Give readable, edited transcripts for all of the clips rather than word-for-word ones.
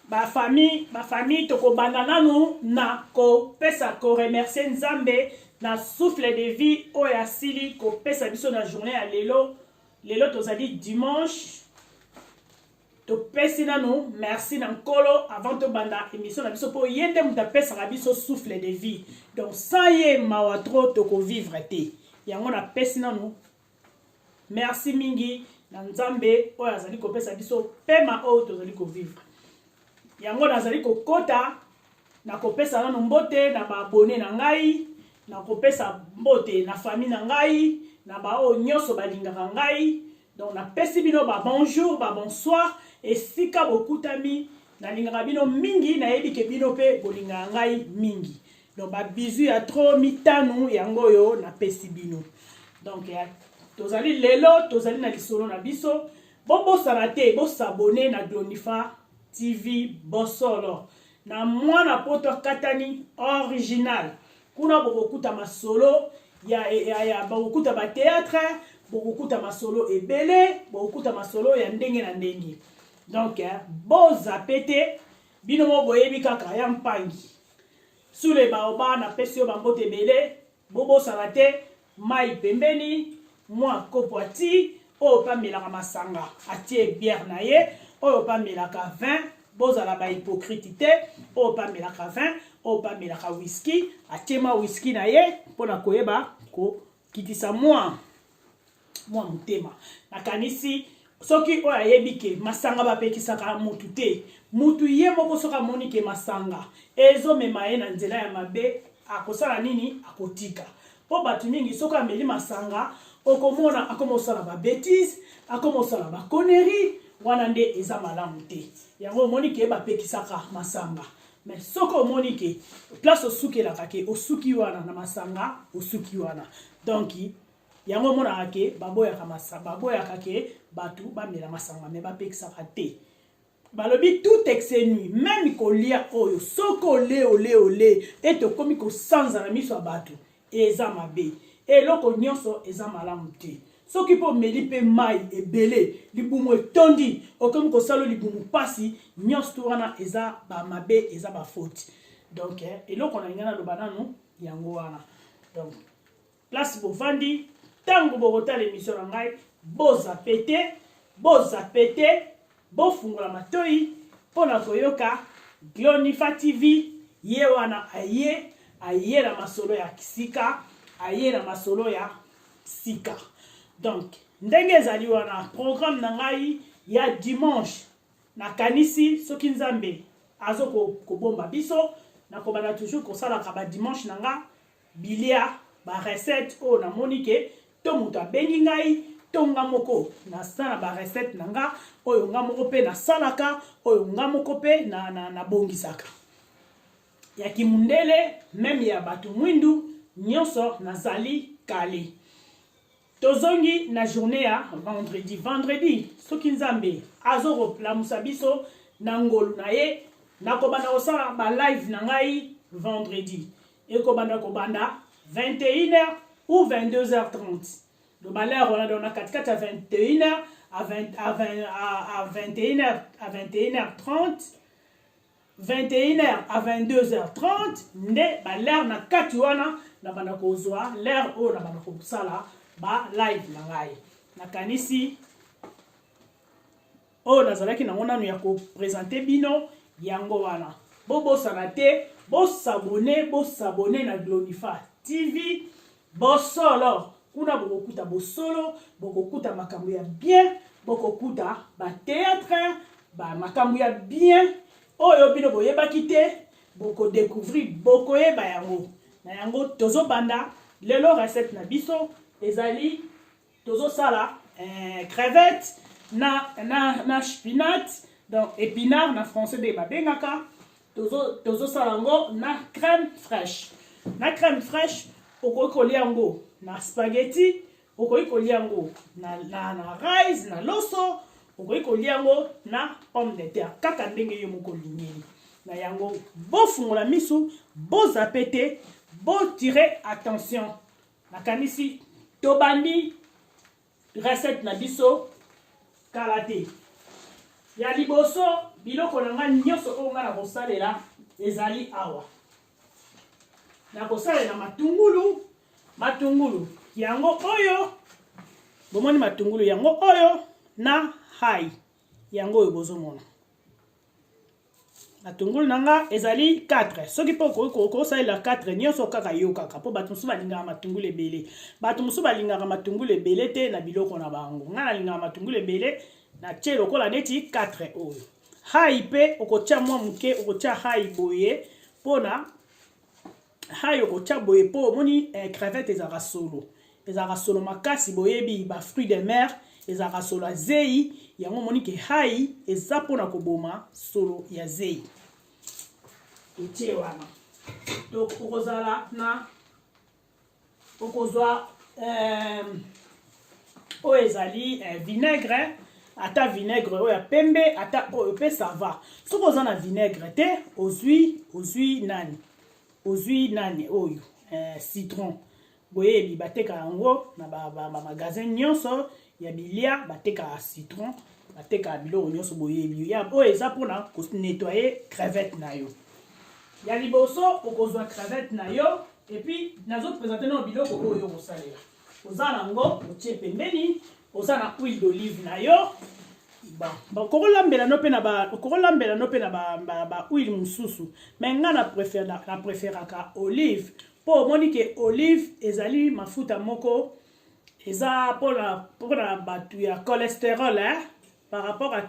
ba famille toko bandana nous na ko pesa ko remercier Nzambe na souffle de vie o ya sili ko pesa biso na journée à lelo tozali dimanche to pesi na nous merci na nkolo avant to banda émission na biso po yende muta pesa na biso souffle de vie donc sans ye mawa trop toko vivre te yango na pesi na nous merci mingi na Nzambe o azali ko pesa biso pema o tozali ko vivre yango nazali kokota na kopesa nano mbote na ba abonné na ngai na kopesa mbote na famille na ngai na ba o nyoso balingaka ngai donc na pesi bino ba bonjour ba bonsoir et sika bokutami na lingaka bino mingi na yebi ke bino pe bolingaka ngai mingi donc ba bisu ya trop mitanu yango yo na pesi bino donc ya tozali lelo tozali na lisolo na biso bobo sanate bo s'abonner na Glonifa TV Bosolo na mwana poto katani original kuna bokokuta masolo ya bokokuta ba théâtre bokokuta masolo ebele bokokuta masolo ya ndenge na ndenge donc boza pete bino mo boyebi kaka ya mpangi sule baoba na pesi yo bambote ebele bobo salate mai pembeni mwa kopwati o pamelaka masanga atie bière na ye oyo pamelaka vin bozala ba hypocrite te oyo pamelaka vin oyo pamelaka whisky atiema whisky na ye mpona koyeba kokitisa mwa motema nakanisi soki oyo ayebi ke masanga bapekisaka mutu te mutu ye moko soki amoni ke masanga ezomema ye na nzela ya mabe akosala nini akotika po bato mingi soki ameli masanga okomona akomosala babétise akomosala bakonnerie wana nde eza malamu te yango omoni ke bapekisaka masanga mais soki omoni ke place osukelaka ke osuki wana na masanga osuki wana donc yango omonaka ke baboyaka ke bato bamela masanga me bapekisaka te balobi tout exenui même kolia oyo soki ole ete okomi kosanza na miso ya bato eza mabe eloko nyonso eza malamu te soki mpo meli mpe mai ebele libumu etondi okomi kosala libumu pasi nyonso to wana eza bamabe eza bafoti donc eloko na linga naloba nanu yango wana donc place bovandi ntango bokotala émission na ngai boza pete bofungola matoi mpona koyoka Glonifa TV ye wana aye na masolo ya kisika aye na masolo ya sika donc ndenge ezali wana programme na ngai ya dimanche nakanisi soki Nzambe azo kobomba biso nakobana toujours kosalaka ba dimanche na nga bilia ba recette o na monike to mutu abengi ngai to nga moko nasala ba recette na nga oyo nga moko pe nasalaka oyo nga moko pe na bongisaka ya kimundele même ya batu mwindu nyonso nazali kale tozongi na journée ya vendredi soki Nzambe azolamusa biso na ngolu na ye nakobanda kosala ba live na ngai vendredi ekobanda kobanda 21h ou 22h30 le balère on a dans la 4 à 21h à 21h à 21h30 21h à 22h30 nde balère na kati wana na banda kozwa l'air o na banda kosala ba live na ngai nakanisi o nazalaki nango nanu ya ko présenter bino yango wana bobosana te bosabone na Glonifa TV Bosolo kuna bokokuta bosolo bokokuta makambo ya bien bokokuta ba théâtre ba makambo ya bien oyo bino boyebaki te boko découvrir bokoyeba yango na yango tozobanda lelo recette na biso ezali tozosala crevette na spinat donc épinard na français de babengaka tozosala yango na crème fraîche okoki kolia yango na spaghetti okoki kolia yango na rice na loso okoki kolia yango na pomme de terre kaka ndenge yo moko lingeli na yango bofungola misu bozapete botire attention nakanisi tobandi recette na biso kala te ya liboso biloko na nga nyonso oyo nga na kosalela ezali awa. Na kosalela matungulu yango oyo bomoni matungulu yango oyo na hai yango oyo bozomona. Matungulu nanga ezali 4 soki po kosalela 4 nyonso kaka yo kaka po bato mosusu balingaka matungulu ebele. Bato mosusu balingaka matungulu ebele te na biloko na bango. Nga nalingaka matungulu ebele na tie lokola neti 4 oyo. Hai pe okotia mwa muke okotia hai boye pona hai okotia boye po omoni crevette ezaka solo. Ezaka solo makasi boyebi ba fruits de mer ezaka solo zei yango moni ke hai eza pona koboma solo ya zei. Etie wana. Donc okozala na okozwa oyo ezali vinaigre ata vinaigre oyo ya pembe ata oyo pe ça va. Soki oza na vinaigre te ozwi nani oyo citron. Boyebi bateka yango na ba magasin nyonso ya bilia bateka citron bateka biloko nyonso boyebi ya oyo eza pona ko nettoyer crevette na yo. Ya liboso okozwa crevette na yo et puis nazo présenter no biloko oyo kosalela. Oza nango otie pembeni, oza na huile d'olive na yo. Ba kokolambela no pe na ba huile mususu. Mais nga na préféraka olive. Po omoni ke olive ezali mafuta moko eza pona batu ya cholestérol par rapport à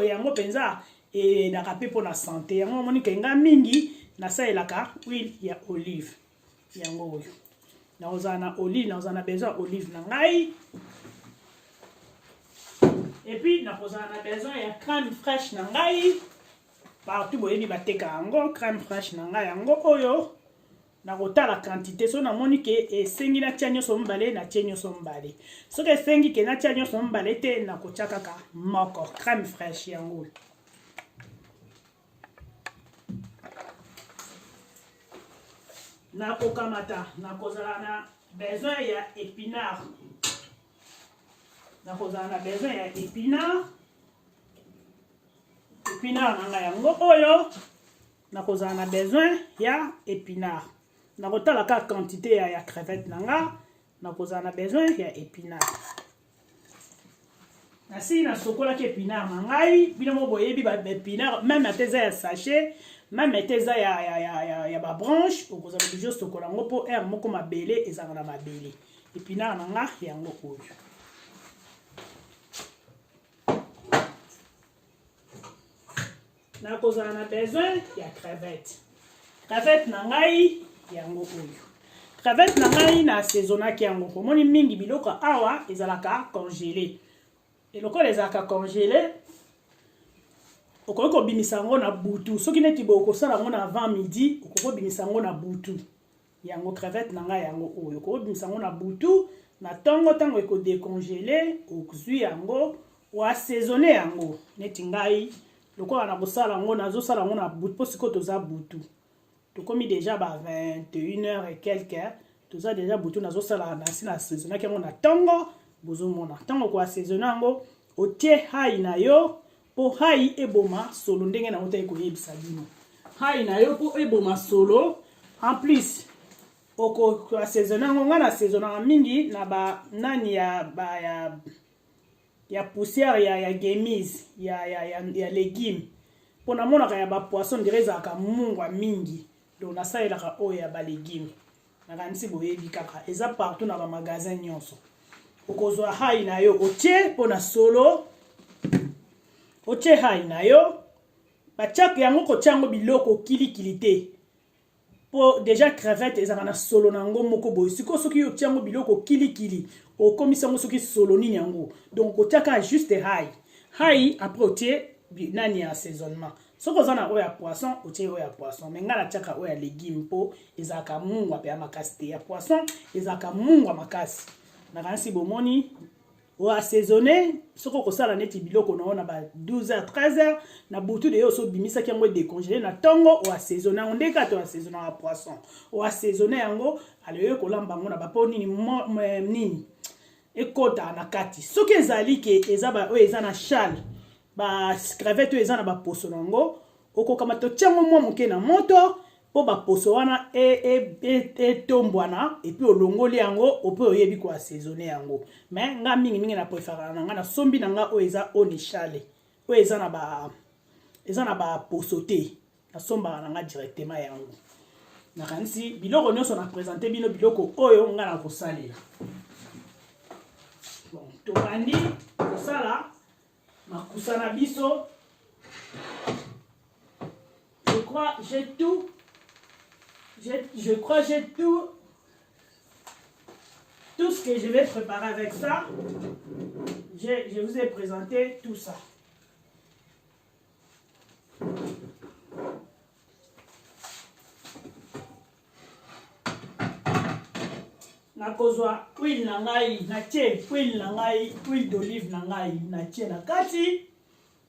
yango penza et na rapé pona santé. Yango omoni ke nga mingi nasalelaka huile ya olive yango oyo. Na ozana olive, na ozana besoin olive na ngai. Et puis na ozana besoin ya crème fraîche na ngai. Partout boyebi bateka yango crème fraîche na ngai yango oyo. Na kotala quantité so na moni ke esengi na tia nyonso mbale na tia nyonso mbale. Soki esengi ke na tia nyonso mbale te na kotia kaka moko crème fraîche yango. Na kokamata na kozala na besoin ya épinard. Na kozala na besoin ya épinard. Épinard nanga yango oyo na kozala na besoin ya épinard. Na kotala ka quantité ya crevette nanga na kozala na besoin ya épinard. Nasi na sokola ki épinard nangai bino mo boyebi ba épinard même ateza ya sachet même ateza ya ba branche okozala toujours sokola ngo po air moko mabele ezanga na mabele. Épinard nanga yango oyo. Na kozala na besoin ya crevette. Crevette nangai yango oyo. Crevette nangai na assaisonnaki yango. Komoni mingi biloko awa ezalaka congelé. Eloko ezalaka congelé. Okoki kobimisa yango na butu. Soki neti bo okosala yango na avant midi, okoki kobimisa yango na butu. Yango crevette nangai yango oyo. Okoki kobimisa yango na butu, na tongo tango eko décongelé, okozwi yango, o assaisonner yango. Neti ngai lokola na kosala yango nazosala yango na butu po siko toza butu. Tokomi déjà ba 21h et quelques. Toza déjà butu nazosala na si na assaisonnaki yango na tongo bozomona. Tango ko assaisonner yango otie hai na yo po hai eboma solo ndenge na ota ekoyebisa bino. Hai na yo po eboma solo. En plus oko assaisonner yango nga na assaisonner mingi na ba nani ya poussière ya gemise ya légumes. Pona mona ka ya ba poisson direza ka mungwa mingi. Donc na saelaka oyo ya ba légumes. Na kanisi boyebi kaka eza partout na ba magasin nyonso. Okozwa hai na yo otie pona solo. Otie hai na yo. Batiak yango kotiango biloko kilikili te. Po déjà crevette ezaka na solo nango moko boy. Siko soki otiango biloko kilikili. Okomisa ngo soki solo nini yango. Donc otiaka juste hai. Hai après otie nani ya assaisonnement. Soko ozana oyo ya poisson, otie oyo ya poisson. Mais nga na tiaka oyo ya légumes po ezaka mungwa pe ya makasi te. Ya poisson ezaka mungwa makasi. Na kanisi bomoni o assaisonner soko kosala neti biloko na ona ba 12h 13h na butu de yo so bimisa ki yango décongelé na tongo o assaisonner on ndeka to assaisonner ya poisson. O assaisonner yango aleyo kolamba ngo na ba po nini ekota na kati. Soki ezali ke ezaba oyo eza na chale ba crevette eza na ba poso nango okokamata tiango mwa moke na moto po ba poso wana tombwana et puis olongoli yango ope oyebi ko assaisonner yango mais nga mingi na préférence nga na sombi na nga o eza onichale o eza na ba poso te na somba na nga directement yango na kanisi biloko nyonso na présenter bino biloko oyo nga na kosalela. Bon, tobandi kosala makusa na biso. Je crois j'ai tout ce que je vais préparer avec ça. Je vous ai présenté tout ça. Nakozwa huile na ngai natie huile na ngai huile d'olive na ngai natie na kati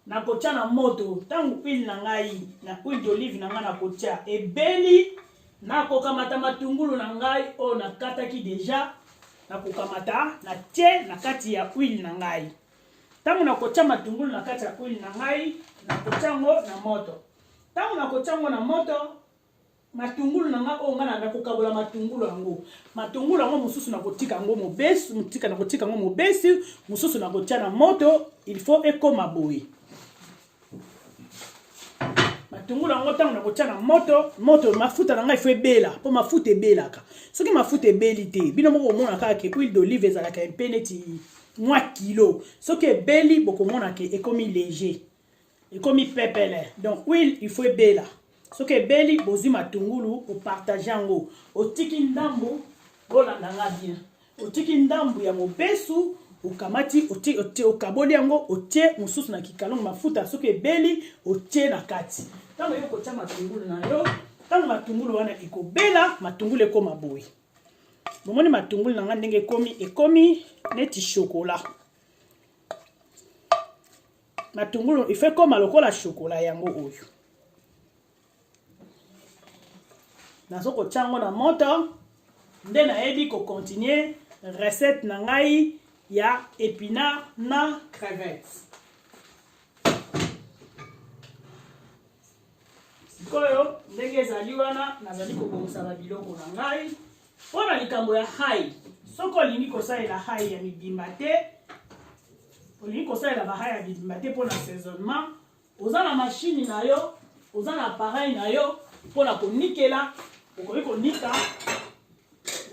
nakotia na moto tangu huile na ngai na huile d'olive na ngai nakotia ebeli nakokamata matungulu na ngai o nakataki deja nakokamata natie na kati ya huile na ngai tangu nakotia matungulu na kati ya huile na ngai nakotia ngo na moto tangu nakotia ngo na moto matungulu nanga o ngana nakokabola matungulu yango mususu nakotika ngo mobesi nakotika ngo mobesi mususu nakotia na moto il faut ekoma boye matungulu yango tango nakotia na moto mafuta nanga il faut ebela po mafuta ebelaka soki mafuta ebeli te bino moko omona kaka ke huile d'olive ezalaka mpe neti mwa kilo soki ebeli bokomona ke ekomi léger ekomi pepele donc huile il faut ebela soki ebeli bozwi matungulu opartage yango otiki ndambu bolandanga bien otiki ndambu ya mobesu okamati okaboli yango otie mosusu na kikalongo mafuta soki ebeli otie na kati ntango yo kotia matungulu na yo ntango matungulu wana ekobela matungulu ekoma boye bomoni matungulu nanga ndenge ekomi neti chokola matungulu ife koma lokola chokola yango oyo nazoko tiango na moto nde nayebi ko continuer recette na ngai ya épinard na crevettes. Sikoyo ndenge ezali wana nazali kobongisa babiloko na ngai mpona likambo ya hai soko olingi kosalela hai ya mibimba te olingi kosalela bahai ya mibimba te mpona assaisonnement oza na mashini na yo oza na appareil na yo mpona konikela okoki konika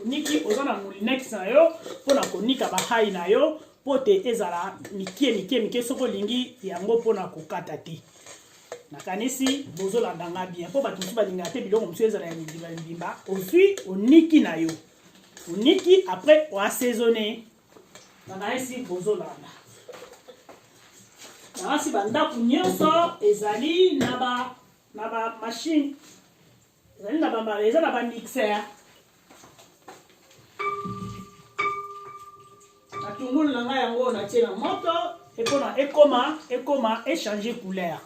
oniki oza na moulinex na yo mpona konika bahai na yo po te ezala mike soko olingi yango mpona kokata te nakanisi bozolandanga bien mpo bato mosusu balingaka te biloko mosusu ezala ya mibimba ozwi oniki na yo oniki après oassaisonne nakanisi bozolanda nakanisi bandako nyonso ezali na ba machine ezali na ba mixer matungulu na ngai yango natie na moto epona ekoma échanger couleur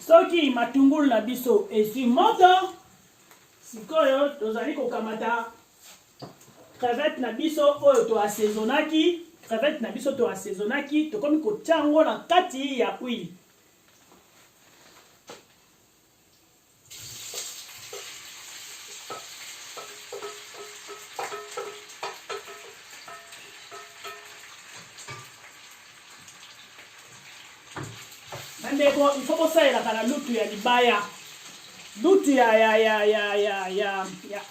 soki matungulu na biso ezwi moto sikoyo tozali kokamata crevette na biso oyo toassaisonaki tokomi kotia yango na kati ya huile ndeko il faut kosalelaka na lutu ya libaya lutu ya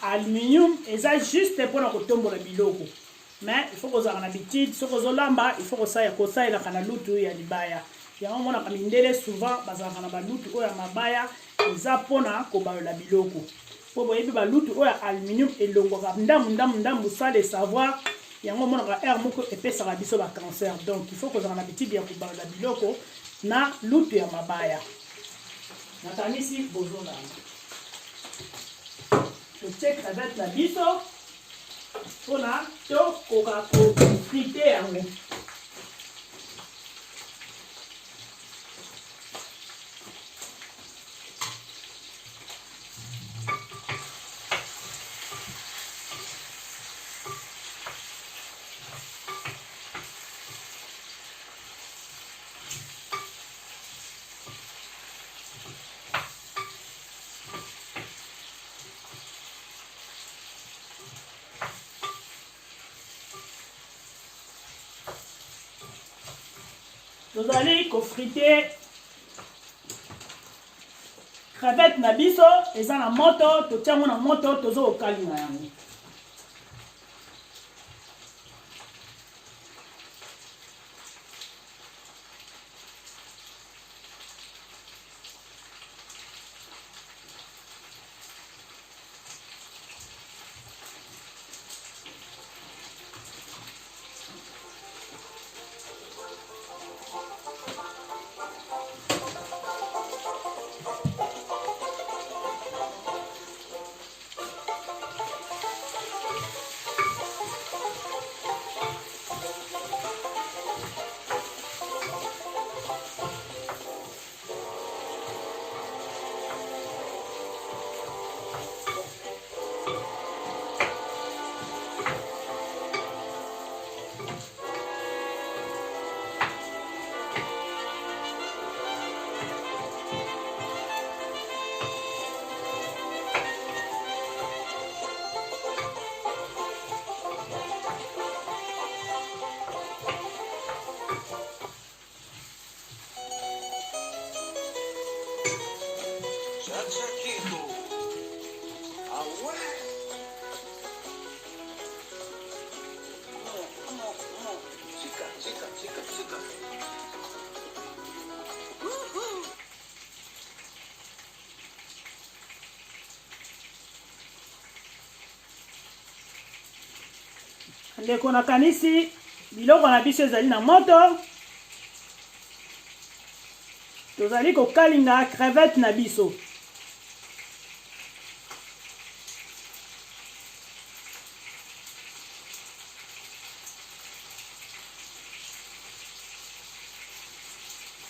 aluminium eza juste mpona kotombola biloko mais il faut kozala na bitide soki ozolamba il faut kosalelaka na lutu ya libaya yango monaka mindele souvent bazalaka na balutu oyo ya mabaya eza mpona kobalola biloko po boyebi balutu oyo ya aluminium elongwaka ndambu ça le savoir yango monaka air moko epesaka biso bacancer donc il faut kozala na bitidi ya kobalola biloko na lutu ya mabaya nakanisi bozolanda totie crevette na biso mpona tokoka kofrite yango tozali kofrite crevette na biso eza na moto totiango na moto tozo kokalinga yango ndeko nakanisi biloko na biso ezali na moto tozali kokalinga crevette na biso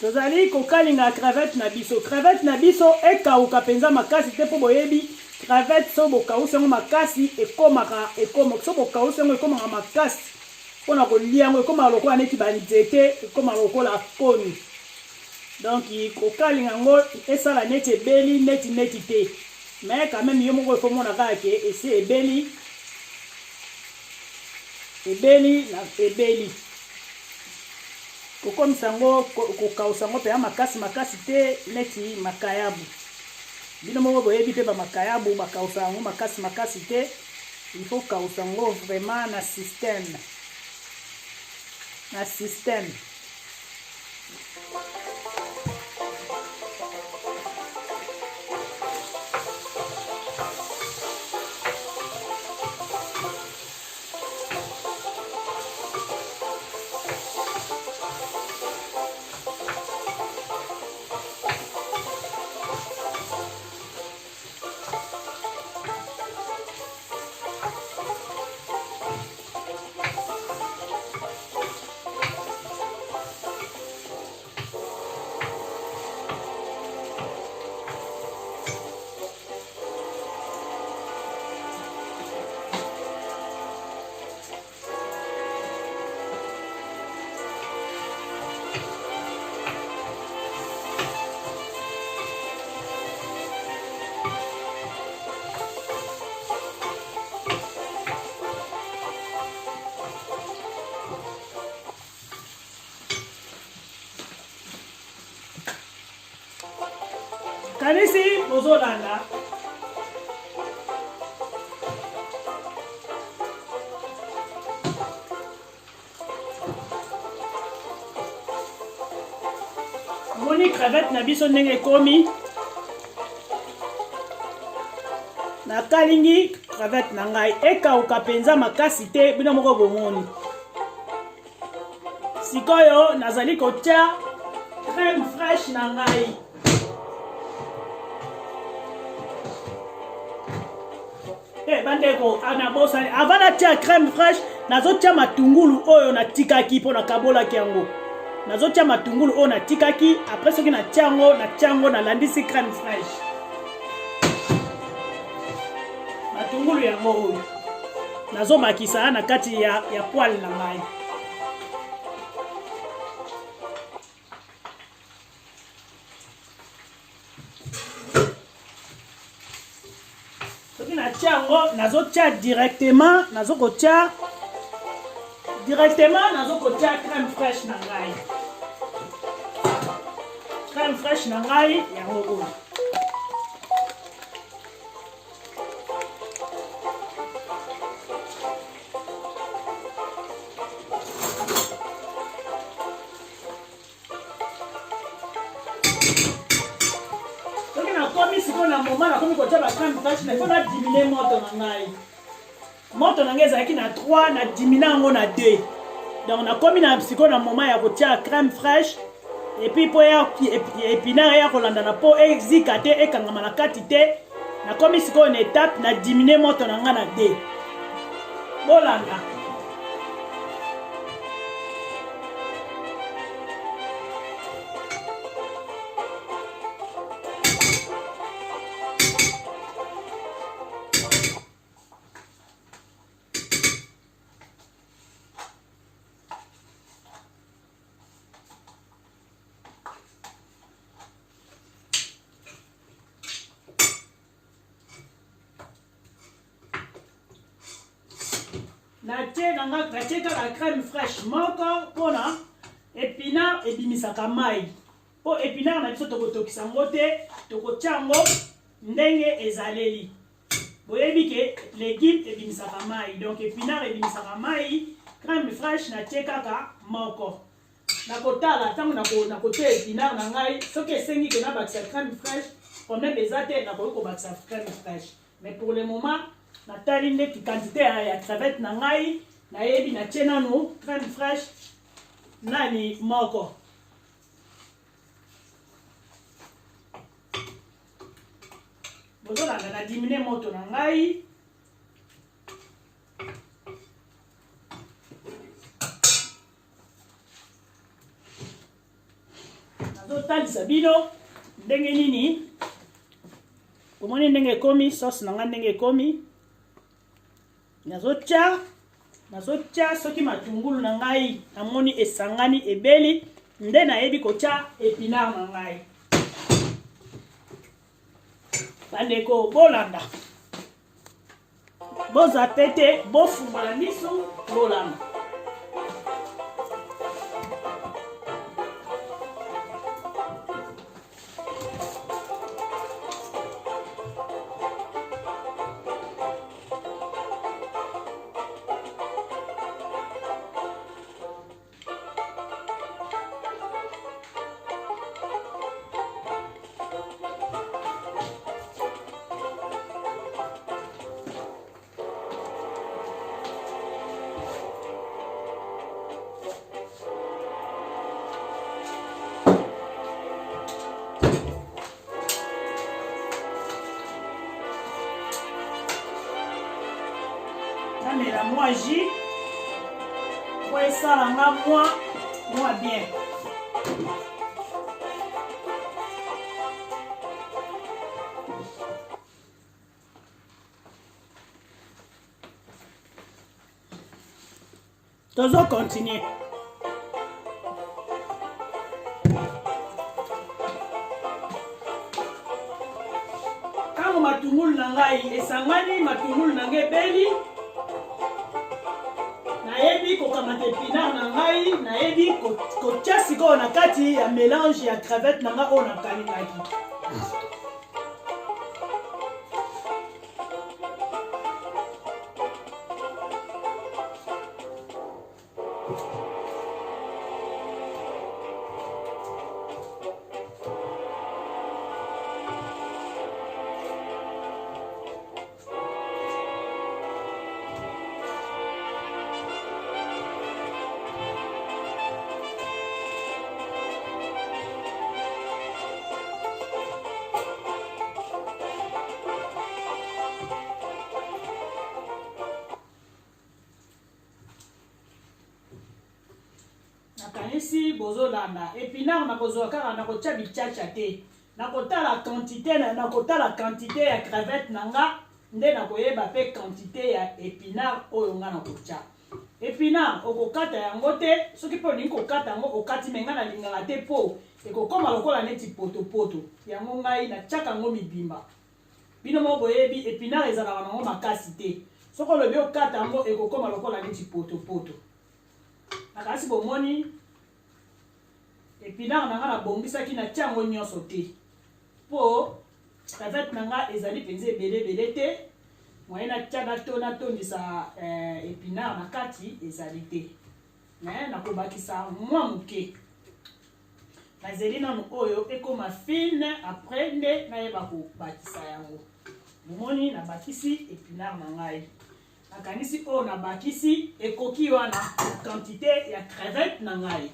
tozali kokalinga crevette na biso ekauka penza makasi te po boyebi crevette so bokausi yango makasi ekomaka so bokausi yango ekomaka makasi mpona kolia yango ekomaka lokola neti banzete ekomaka lokola koni donc kokalinga yango esala neti ebeli neti te mais quand même yo moko efomona kaka ke esi ebeli kokomisa yango kokausa yango mpenza makasi te neti makayabu bino moko boyebi mpe bamakayabu bakausa yango makasi te il faut kausa yango vraiment na système kanisi bozolanda bomoni crevette na biso ndenge ekomi nakalingi crevette na ngai ekauka mpenza makasi te bino moko bomoni sikoyo nazali kotia crème fraîche na ngai bandeko anabosani avant natia crème fraîche nazotia matungulu oyo natikaki mpo nakabolaki yango nazotia matungulu oyo natikaki après soki natia yango nalandisi crème fraîche matungulu yango oyo nazomakisa na kati ya poêle na ngai soki natia yango nazotia directement nazokotia crème fraîche na ngai crème fraîche na ngai yango oyo sikoyo na moment nakomi kotia ba crème fraîche mais il faut na diminuer moto na ngai moto na ngai ezalaki na 3 na diminue yango na 2 donc nakomi na sikoyo na moment ya kotia crème fraîche epuis mpo ya épinare ya kolandana mpo ezika te ekangama na kati te nakomi sikoyo na étape na diminue moto na ngai na 2 bolanda natie kaka crème fraîche moko mpona épinard ebimisaka mai mpo épinard na biso tokotokisa yango te tokotia yango ndenge ezaleli boyebi ke légume ebimisaka mai donc épinard ebimisaka mai crème fraîche natie kaka moko nakotala ntango nakotia épinard na ngai soki esengi ke nabakisa crème fraîche problème eza te nakoki kobakisa crème fraîche mais pour le moment natali ndeki quantité ya crevette na ngai nayebi natie nano crème fraîche nani moko bozolanda na diminue moto na ngai nazotalisa bino ndenge nini omoni ndenge ekomi sauce na ngai ndenge ekomi nazotia soki matungulu na ngai namoni esangani ebeli nde nayebi kotia épinard na ngai bandeko bolanda boza pete bofungola miso bolanda namela mwa jus po esalanga mwa bien tozo continuer ntango matungulu na ngai esangani matungulu na ngai ebeli nayebi kokamata épinard na ngai nayebi kotia sikoyo na kati ya mélange ya crevette na ngai oyo nakalingaki nakanisi bozolanda épinard nakozwa kaka nakotya bichacha te nakotala quantité ya crevette nanga nde nakoyeba pe quantité ya épinard oyo nga nakotya épinard okokata yango te soki mpo olingi kokata yango okati me nga nalingaka te mpo ekokoma lokola neti potopoto yango ngai natyaka yango mibimba bino moko boyebi épinard ezalaka nango makasi te soki olobi okata yango ekokoma lokola neti potopoto nakasi bomoni épinard nanga nabongisaki natya yango nyonso te mpo crevette nanga ezali mpenza ebele te moye natya natondisa épinard na kati ezali te me nakobakisa mwa moke nazeli nanu oyo ekoma fine apres nde nayeba kobakisa yango bomoni nabakisi épinard na ngai nakanisi oyo nabakisi ekoki wana quantité ya crevette na ngai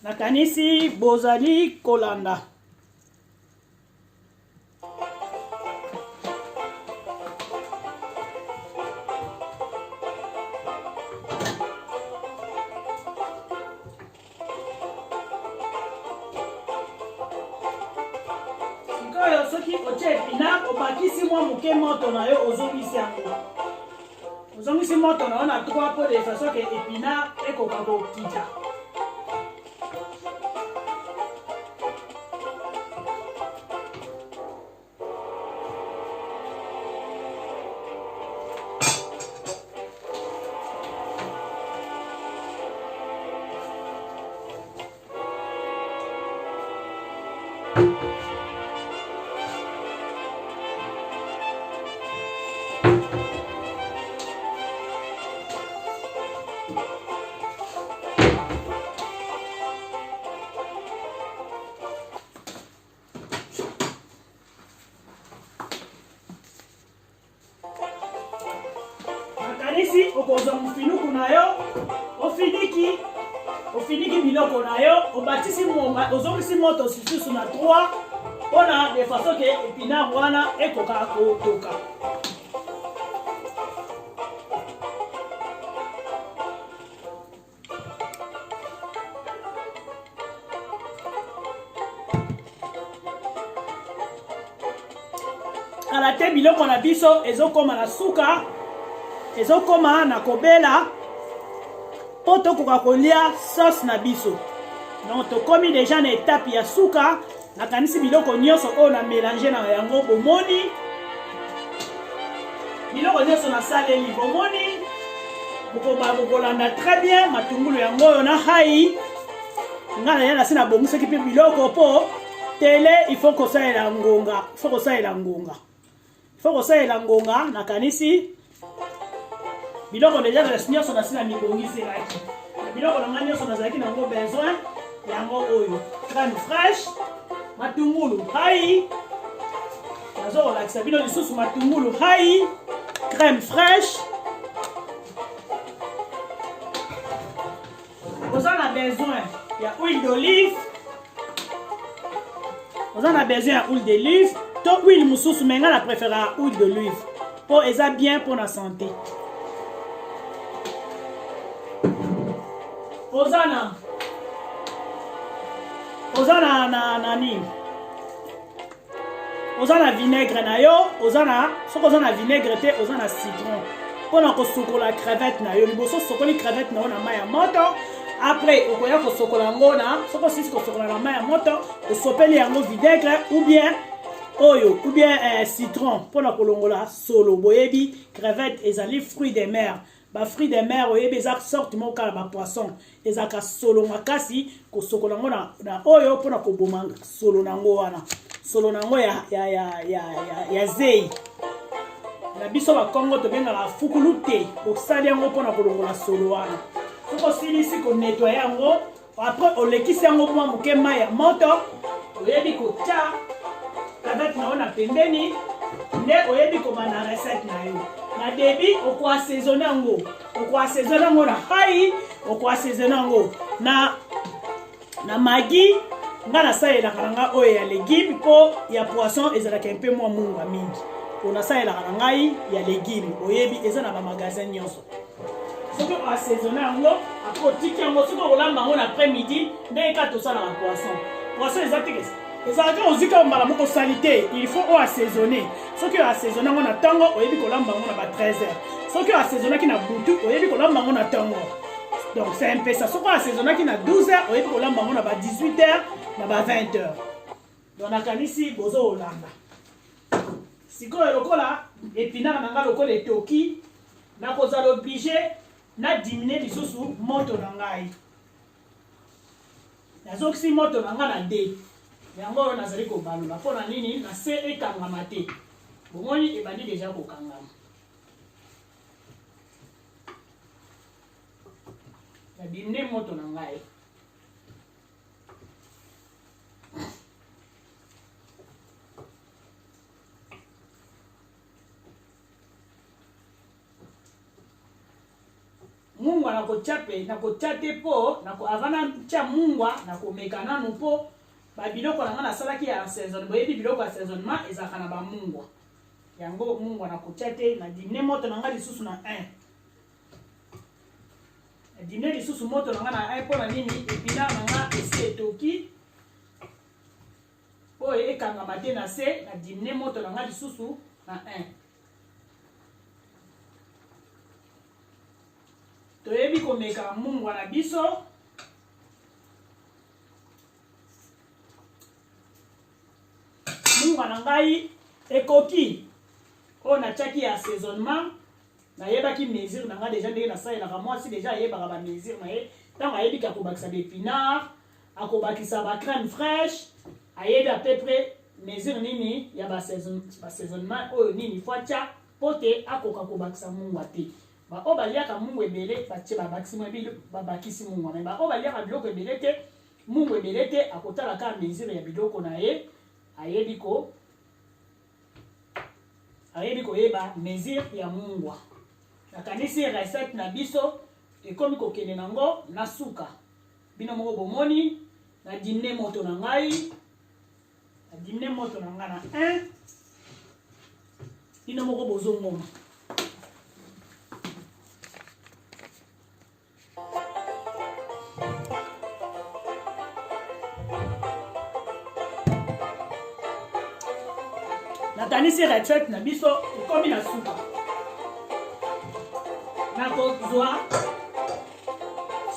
nakanisi bozali kolanda sikoyo soki otya épinard obakisi mwa moke moto na yo ozongisi yango ozongisi moto na yo na 3 po de façon ke épinard ekoka kokita nakanisi okozwa mofinuku na yo ofiniki biloko na yo ozongisi moto lisusu na 3 mpona de façon ke épinard wana ekoka kotoka kala te biloko na biso ezokoma na suka ezokoma na kobela mpo tokoka kolia sauce na biso donc tokomi deja na étape ya suka nakanisi biloko nyonso oyo na mélange na yango bomoni biloko nyonso nasaleli bomoni bokolanda très bien matungulu yango oyo na hai nga naya nasi nabongisaki mpe biloko mpo tele ifo kosalela ngonga nakanisi biloko deja nyonso nasi na mibongiselaki biloko na ngai nyonso nazalaki nango besoin yango oyo crème fraîche matungulu hai nazokolakisa bino lisusu matungulu hai crème fraîche oza na besoin ya huile d'olive to huile mosusu me nga na préférera huile d'olive mpo eza bien mpo na santé oza na vinaigre na yo soki oza na vinaigre te oza na citron mpona kosukola crevette na yo liboso osokoli crevette na yo na mai ya moto après okoya kosokola yango soki osisi kosokola na mai ya moto osopeli yango vinaigre ou bien citron mpona kolongola solo boyebi crevette ezali fruit de mer bafruit de mer oyebi eza sorte moko kala bapoisson ezalaka solo makasi kosokola yango na oyo mpona koboma solo nango wana solo nango ya zei na biso bakongo tobengaka fukulu te osali yango mpona kolongola solo wana soki osilisi konettoye yango apres olekisi yango mwa moke mai ya moto oyebi kotya crevette na yo na pembeni nde oyebi kobanda recette na yo na debi okoassaisonne yango na hai okoassaisonne yango na magi nga nasalelaka nanga oyo ya légume mpo ya poisson ezalaka mpe mwa munga mingi on a ça et la rangaï il y a légumes oyebi eza na ba magasin nyonso soki assaisonner yango akotiki yango soki okolamba yango na après-midi ndenge kaka tosalaka poisson eza te kesi ezalaki ozika mbala moko osali te il faut oassaisonner soki oassaisonner yango na ntango oyebi kolamba yango na ba 13h soki oassaisonnaki na butu oyebi kolamba yango na ntango donc c'est un peu ça soki oassaisonnaki na 12h oyebi kolamba yango na ba 18h na ba 20h donc nakanisi bozo olamba sikoyo lokola épinard na nga lokola etoki nakozala obligé na diminuer lisusu moto na ngai nazokisi moto na nga na d yango oyo nazali kobalola mpo na nini na se ekangama te bomoni ebandi deja kokangama na diminuer moto na ngai mungwa nakotya te mpo avana tya mungwa nakomeka nanu mpo babiloko na nga nasalaki ya assaisonnement boyebi biloko ya assaisonnement ezalaka na bamungwa yango mungwa nakotya te na dimine moto na nga lisusu na 1 na dimine lisusu moto na nga na 1 mpo na nini épinard na nga esi etoki mpo ekangama te na se na dimine moto na nga lisusu na 1 toyebi komeka mungwa na biso mungwa na ngai ekoki oyo natiaki ya assaisonnement nayebaki mesure na ngai deja ndenge nasalelaka mwasi deja ayebaka bamesure na ye ntango ayebiki akobakisa baépinard akobakisa bacrème fraîche ayebi à peu près mesure nini ya baassaisonnement oyo nini fo atya mpo te akoka kobakisa mungwa te baoyo baliaka mungwa ebele batie babakisi mungwa me baoyo baliaka biloko ebele te mungwa ebele te akotala kaka mesure ya biloko na ye ayebi koyeba mesure ya mungwa nakanisi recette na biso ekomi kokende nango na suka bino moko bomoni na dimine moto na ngai na 1 bino moko bozomona nakanisi recette na biso ekomi na suka nakozwa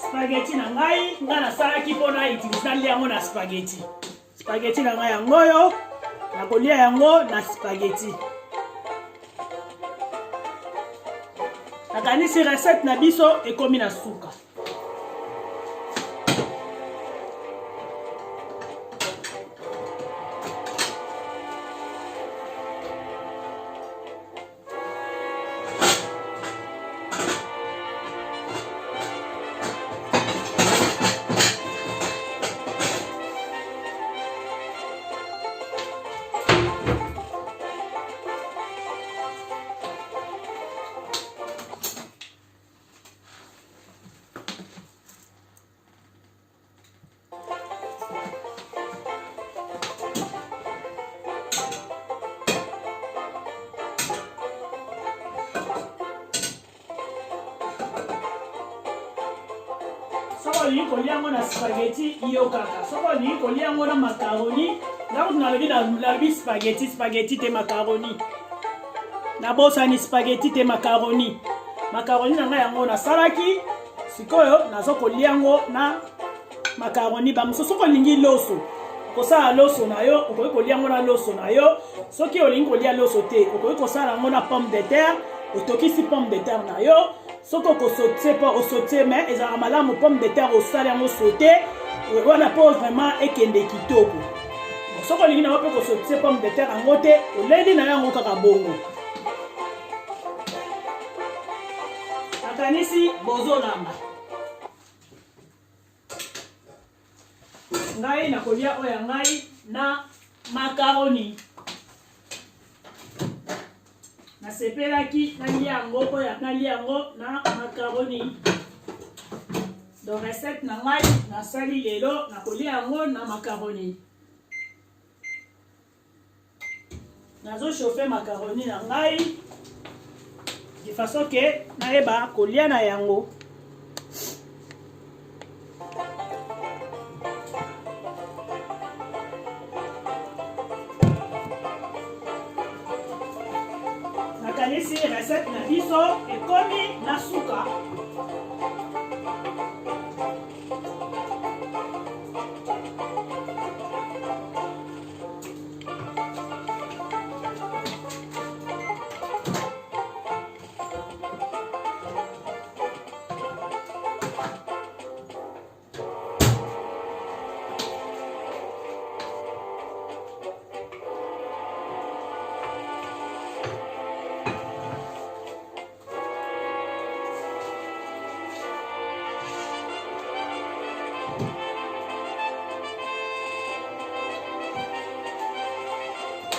spaghetti na ngai nasalaki mpona itilisa lia yango na spaghetti na ngai yango oyo nakolia yango na spaghetti nakanisi recette na biso ekomi na suka soko olingi kolia yango na spaghetti yo kaka soko olingi kolia yango na macaroni nakuti nalobi spaghetti te macaroni nabosani spaghetti te macaroni na ngai yango nasalaki sikoyo nazokolia yango na macaroni bamosusu soko olingi loso kosala loso na yo okoki kolia yango na loso na yo soki olingi kolia loso te okoki kosala yango na pomme de terre otokisi pomme de terre na yo soki okosote mpo osote me ezalaka malamu pomme de terre osala yango sote wana mpo vraiment ekende kitoko soki olingi nango mpe kosote pomme de terre yango te oleli na yango kaka bongo nakanisi bozolamba ngai nakolia oyo ya ngai na macaroni nasepelaki nalia yango oyo nalia yango na macaroni donc recette na ngai nasali lelo nakolia yango na macaroni nazo chauffer macaroni na ngai de façon que nayeba kolia na yango. Nakanisi recette na biso ekomi na suka.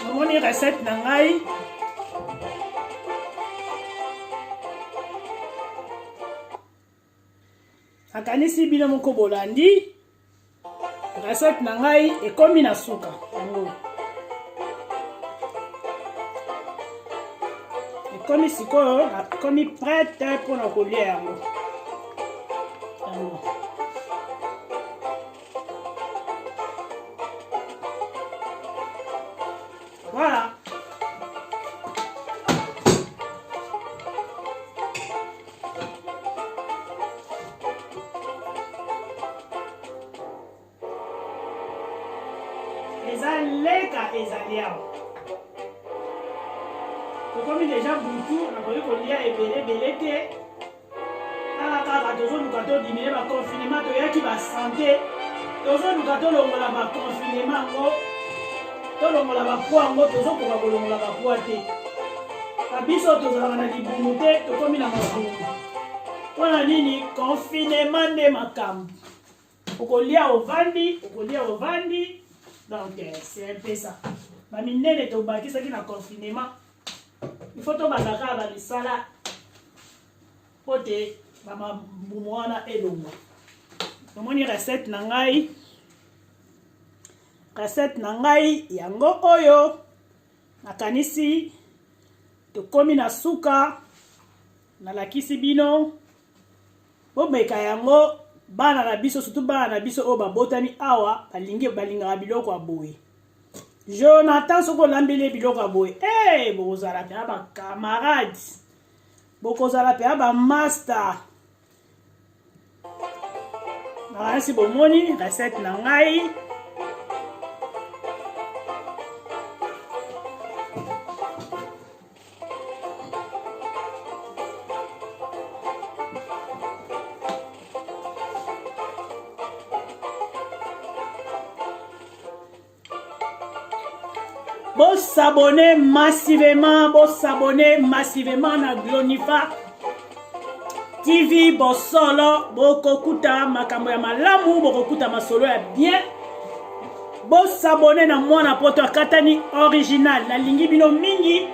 Namoni recette na ngai nakanisi bino moko bolandi recette na ngai ekomi na suka yango ekomi sikoyo ekomi prête mpona kolia yango. Voilà. Ezaleka ezalia. Comme déjà beaucoup, on a voulu qu'on y a belé. Kaka tozo lukato diminuer ba confinement to yaki ba santé. Tozo lukato longola ba confinement ngo. To longola ba poa ngo tozo ko ba longola ba poa te. Kabiso tozo na libumu te to komi na mabumu. Wana nini confinement de makam. Okolia ovandi. Donc c'est un peu ça. Ba minene to ba kisa ki na confinement. Il faut to bazaka ba lisala. Pote mama mwana elongo. Tomoni recette na ngai yango oyo nakanisi tokomi na suka nalakisi bino bomeka yango bana na biso surtout bana na biso oyo babotani awa balingaka biloko ya boye. Jonathan soko lambele biloko ya boye bokozala pe ba camarades bokozala pe ba master. Nakanisi bomoni recette na ngai s'abonner massivement na Glonifa TV bosolo bokokuta makambo ya malamu bokokuta masolo ya bien. S'abonner na mwana poto katani original na lingi bino mingi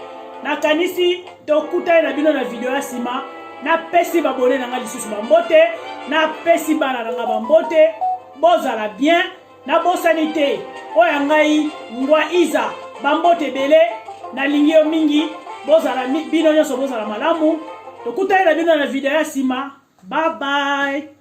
nakanisi tokuta na bino na video ya sima na pesi babone na nga lisusu bambote na pesi bana na nga bambote bozala bien na bosanité oya ngai ngwa iza bambote bele na lingio mingi bozala bino nyonso bozala malamu tokuta na bino na video ya sima. Bye bye.